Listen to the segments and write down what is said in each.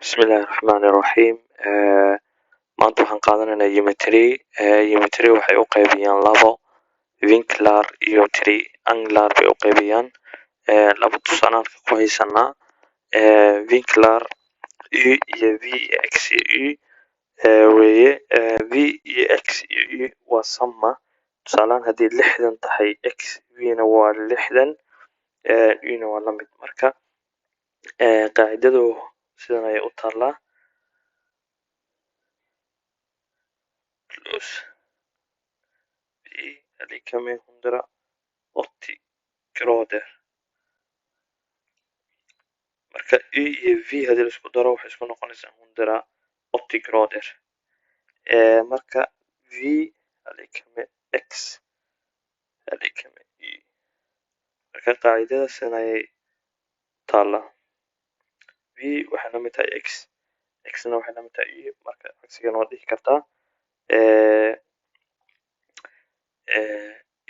Bismillahi Raxmaani Raxiim. Maanta waxaan qaadanaynaa geometry waxay u qaybiyaan labo, vinklar iyo triangular bay u qaybiyaan. Laba tusaalaan ku haysanaa. Vinklar u iyo v iyo x iyo weeye. V iyo x iyo waa sama. Tusaalaan haddii 60 tahay x v-na waa 60, u-na waa la mid. Marka qaacidadu sidan ayay u taalaa. Plus v lika med 180 grader. Marka u iyo v haddii la isku daro waxay isku noqonaysaa 180 grader. Marka v lika med x lika med u. Marka qaacidada sidan ayay taalaa. V waxay la mid tahay x, x-na waxay la mid tahay u. Marka cagsigana waa dhihi kartaa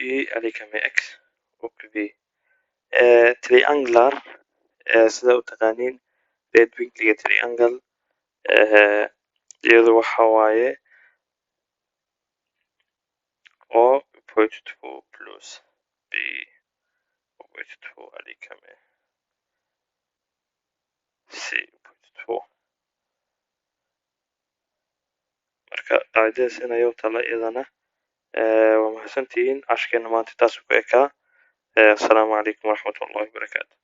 u lika med x v. Triangular sida u taqaaniin red winkliga triangle iyadu waxa waaye o/2 plus b o/2 lika med c/2. marka qaacidada sidan ayay u taalaa iyadana. waa mahadsantihiin. Cashkeena maanta taas ku ekaa. Assalaamu calaykum waraxmatullahi wabarakaatu.